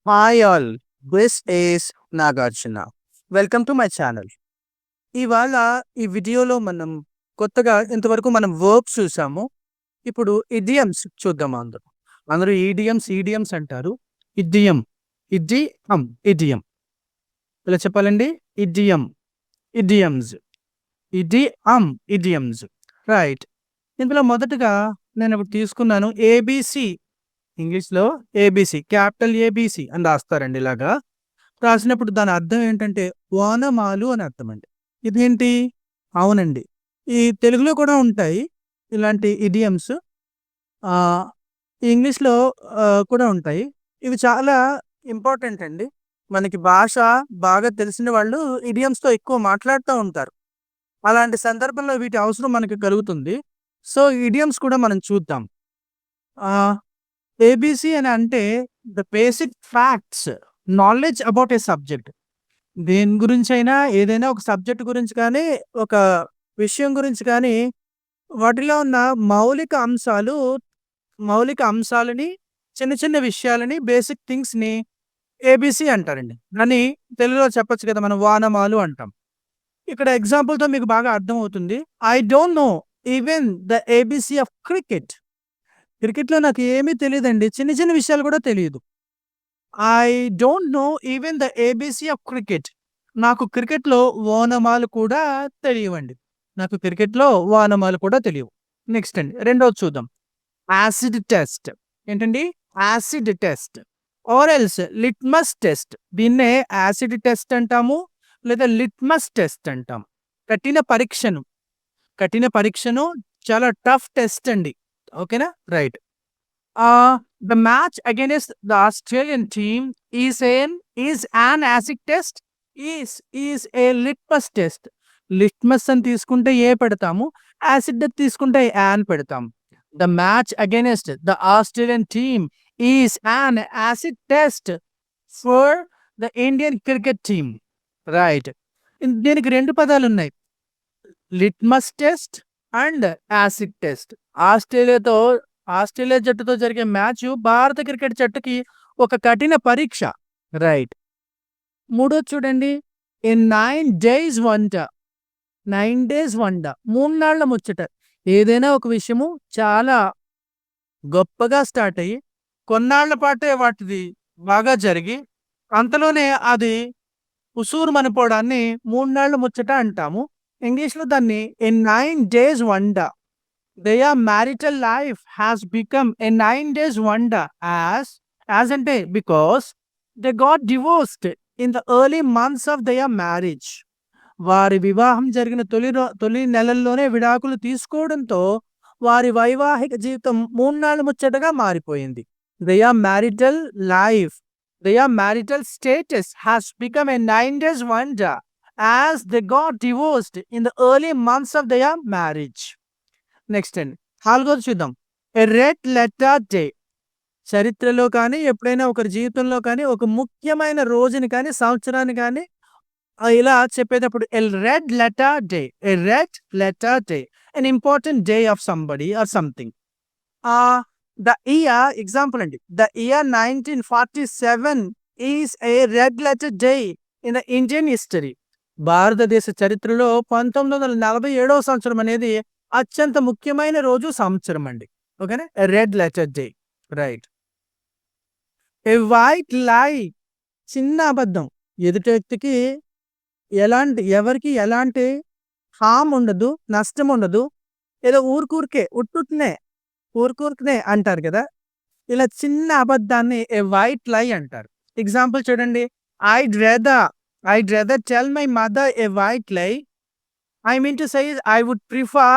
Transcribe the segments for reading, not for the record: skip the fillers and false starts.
Hi all, this is Nagarjuna. Welcome to my channel. ఇవాళ ఈ వీడియోలో మనం కొత్తగా ఇంతవరకు మనం వర్బ్స్ చూసాము. ఇప్పుడు ఇడియమ్స్ చూద్దాం. అందరూ ఈడియమ్స్ అంటారు. Idiom, idiom. ఇలా చెప్పాలండి. Idiom, idioms, idioms. రైట్. ఇందులో మొదటగా నేను ఇప్పుడు తీసుకున్నాను ఏబిసి. ఇంగ్లీష్లో ఏబిసి, క్యాపిటల్ ఏబిసి అని రాస్తారండి. ఇలాగా రాసినప్పుడు దాని అర్థం ఏంటంటే ఓనమాలు అని అర్థం అండి. ఇదేంటి? అవునండి, ఈ తెలుగులో కూడా ఉంటాయి ఇలాంటి ఇడియమ్స్. ఇంగ్లీష్లో కూడా ఉంటాయి. ఇవి చాలా ఇంపార్టెంట్ అండి. మనకి భాష బాగా తెలిసిన వాళ్ళు ఇడియమ్స్తో ఎక్కువ మాట్లాడుతూ ఉంటారు. అలాంటి సందర్భంలో వీటి అవసరం మనకి కలుగుతుంది. సో ఇడియమ్స్ కూడా మనం చూద్దాం. ఏబిసి అని అంటే the basic facts, knowledge about a subject. దేని గురించి అయినా, ఏదైనా ఒక సబ్జెక్ట్ గురించి కానీ, ఒక విషయం గురించి కానీ, వాటిలో ఉన్న మౌలిక అంశాలని, చిన్న చిన్న విషయాలని, బేసిక్ థింగ్స్ని ఏబిసి అంటారండి. అని తెలుగులో చెప్పొచ్చు కదా, మనం వానమాలు అంటాం. ఇక్కడ ఎగ్జాంపుల్తో మీకు బాగా అర్థమవుతుంది. I don't know even the A B C of cricket. క్రికెట్లో నాకు ఏమీ తెలియదండి, చిన్న చిన్న విషయాలు కూడా తెలియదు. I don't know even the A B C of cricket. నాకు క్రికెట్లో ఓనమాలు కూడా తెలియవండి. నెక్స్ట్ అండి, రెండోది చూద్దాం. Acid test. ఏంటండి? Acid test or else litmus test. దీన్నే యాసిడ్ టెస్ట్ అంటాము, లేదా లిట్మస్ టెస్ట్ అంటాం. కఠిన పరీక్షను చాలా టఫ్ టెస్ట్ అండి. ఓకేనా? Right. The match against the Australian team is an acid test, is a litmus test. Litmus అని తీసుకుంటే ఏ పెడతాము, యాసిడ్ తీసుకుంటే యాన్ పెడతాము. The match against the Australian team is an acid test for the Indian cricket team. Right. దీనికి రెండు పదాలు ఉన్నాయి, litmus test and acid test. Australia జట్టుతో జరిగే మ్యాచ్ భారత క్రికెట్ జట్టుకి ఒక కఠిన పరీక్ష. రైట్. మూడోది చూడండి, in 9 days wonder. 9 days wonder, 3 నాళ్ల ముచ్చట. ఏదైనా ఒక విషయము చాలా గొప్పగా స్టార్ట్ అయ్యి కొన్నాళ్ల పాటే వాటిది బాగా జరిగి అంతలోనే అది ఉసూరు మనిపోవడాన్ని 3 నాళ్ల ముచ్చట అంటాము. ఇంగ్లీష్లో దాన్ని in 9 days wonder. Their marital life has become a 9 days wonder as ante because they got divorced in the early months of their marriage. వారి వివాహం జరిగిన తొలి నెలల్లోనే విడాకులు తీసుకోవడంతో వారి వైవాహిక జీవితం 3 నాళ్ల ముచ్చటగా మారిపోయింది. Their marital status has become a 9 days wonder as they got divorced in the early months of their marriage. Next అండి, నాలుగోది చూద్దాం. ఎ రెడ్ లెటర్ డే. చరిత్రలో కానీ, ఎప్పుడైనా ఒకరి జీవితంలో కానీ, ఒక ముఖ్యమైన రోజుని కానీ, సంవత్సరాన్ని కానీ ఇలా చెప్పేటప్పుడు a red letter day, an important day of somebody or something. The year, example అండి, the year 1947 is a red letter day in the Indian history. భారతదేశ చరిత్రలో 1947వ సంవత్సరం అనేది అత్యంత ముఖ్యమైన రోజు, సంవత్సరం అండి. ఓకేనా? Red letter day. రైట్. ఏ వైట్ లై. చిన్న అబద్ధం. ఎదుటి వ్యక్తికి ఎవరికి ఎలాంటి హామ్ ఉండదు, నష్టం ఉండదు. ఏదో ఊరుకూరికే అంటారు కదా, ఇలా చిన్న అబద్ధాన్ని ఏ వైట్ లై అంటారు. ఎగ్జాంపుల్ చూడండి, I'd rather tell my mother A white లై. I mean to say I would prefer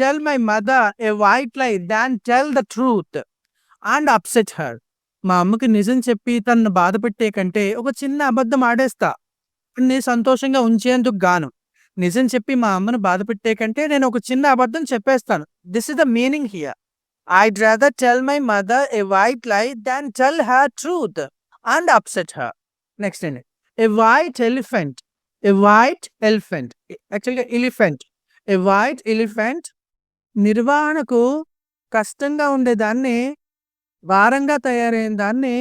tell my mother a white lie than tell the truth and upset her. మా అమ్మకి నిజం చెప్పి తనను బాధ పెట్టే కంటే ఒక చిన్న అబద్ధం ఆడేస్తా, నేను సంతోషంగా ఉంచేందుకు గాను. నిజం చెప్పి మా అమ్మను బాధ పెట్టే కంటే నేను ఒక చిన్న అబద్ధం చెప్పేస్తాను. This is the meaning here. I'd rather tell my mother a white lie than tell her truth and upset her. Next thing, a white elephant. యాక్చువల్గా ఎలిఫెంట్ నిర్వహణకు కష్టంగా ఉండేదాన్ని, భారంగా తయారైన దాన్ని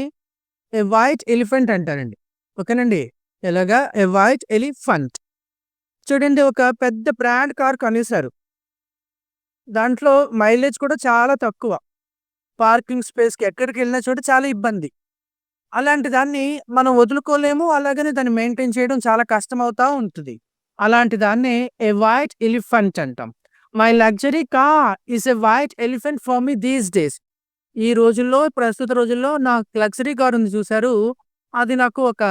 ఏ వైట్ ఎలిఫెంట్ అంటారండి. ఓకేనండి. ఎలాగా? ఏ వైట్ ఎలిఫెంట్. చూడండి, ఒక పెద్ద బ్రాండ్ కార్ కొనేసారు. దాంట్లో మైలేజ్ కూడా చాలా తక్కువ. పార్కింగ్ స్పేస్‌కి ఎక్కడికెళ్ళినా చోట చాలా ఇబ్బంది. అలాంటి దాన్ని మనం వదులుకోలేము. అలాగని దాన్ని మెయింటైన్ చేయడం చాలా కష్టమవుతా ఉంటది. అలాంటి దాన్నే ఏ వైట్ ఎలిఫెంట్ అంటాం. My luxury car is a white elephant for me these days. ఈ రోజుల్లో, ప్రస్తుత రోజుల్లో నా లగ్జరీ కార్ ఉంది చూసారు, అది నాకు ఒక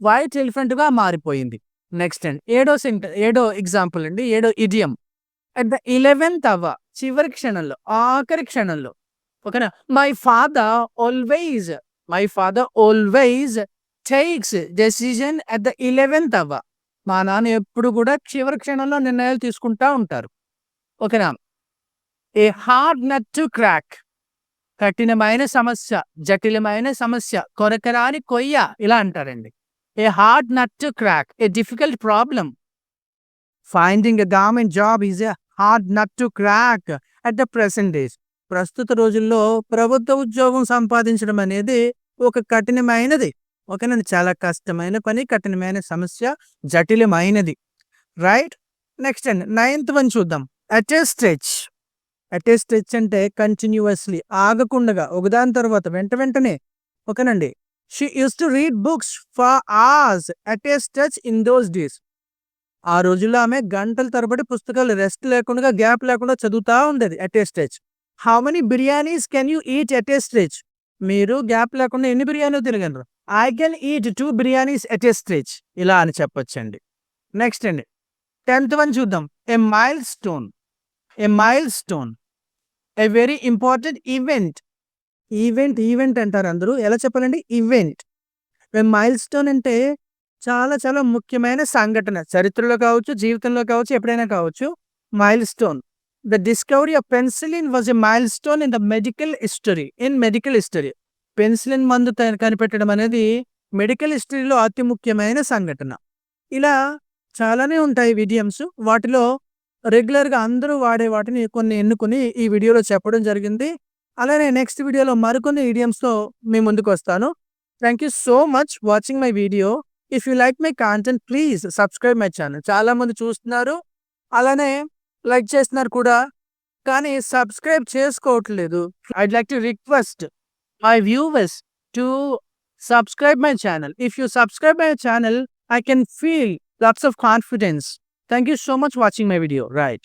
వైట్ ఎలిఫెంట్‌గా మారిపోయింది. నెక్స్ట్ అండి. ఏడో ఎగ్జాంపుల్ అండి. ఏడో idiom. At the 11th hour, చివరి క్షణంలో, ఆఖరి క్షణంలో. ఓకేనా? My father always takes decision at the 11th hour. మా నాన్న ఎప్పుడు కూడా చివరి క్షణంలో నిర్ణయాలు తీసుకుంటా ఉంటారు. ఓకేనా? A hard nut to crack. కఠినమైన సమస్య, జటిలమైన సమస్య, కొరకరాని కొయ్య ఇలా అంటారండి. A hard nut to crack, a difficult problem. Finding a government job is a hard nut to crack at the present days. ప్రస్తుత రోజుల్లో ప్రభుత్వ ఉద్యోగం సంపాదించడం అనేది ఒక కఠినమైనది. ఓకేనండి. చాలా కష్టమైన పని, కఠినమైన సమస్య, జటిలమైనది. రైట్? నెక్స్ట్ అండి. 9th వన్ చూద్దాం. At a stretch. At a stretch అంటే కంటిన్యూయస్లీ, ఆగకుండగా, ఒకదాని తర్వాత వెంటనే. ఓకేనండి. She used to read books for hours at a stretch in those days. ఆ రోజుల్లో ఆమె గంటల తరబడి పుస్తకాలు రెస్ట్ లేకుండా, గ్యాప్ లేకుండా చదువుతా ఉండేది at a stretch. How many biryanis can you eat at a stretch? మీరు గ్యాప్ లేకుండా ఎన్ని బిర్యానీలు తినగలరు? I can eat 2 biryanis at a stretch. ఇలా అని చెప్పొచ్చండి. నెక్స్ట్ అండి. 10th వన్ చూద్దాం. A milestone. A milestone, a very important event. Event అంటారు అందరూ. ఎలా చెప్పాలండి? ఈవెంట్. ఏ మైల్ స్టోన్ అంటే చాలా చాలా ముఖ్యమైన సంఘటన. చరిత్రలో కావచ్చు, జీవితంలో కావచ్చు, ఎప్పుడైనా కావచ్చు. Mile stone. The discovery of penicillin was a mile stone in medical history. Penicillin మందు కనిపెట్టడం అనేది మెడికల్ హిస్టరీలో అతి ముఖ్యమైన సంఘటన. ఇలా చాలానే ఉంటాయి ఇడియమ్స్. వాటిలో రెగ్యులర్‌గా అందరూ వాడే వాటిని కొన్ని ఎన్నుకొని ఈ వీడియోలో చెప్పడం జరిగింది. అలానే నెక్స్ట్ వీడియోలో మరికొన్ని ఇడియమ్స్‌తో మీ ముందుకొస్తాను. Thank you so much watching my video. If you like my content please subscribe my channel. చాలామంది చూస్తున్నారు, అలానే లైక్ చేస్తున్నారు కూడా. కానీ సబ్స్క్రైబ్ చేసుకోవట్లేదు. I'd like to request my viewers to subscribe my channel. If you subscribe my channel, I can feel lots of confidence. Thank you so much watching my video. Right.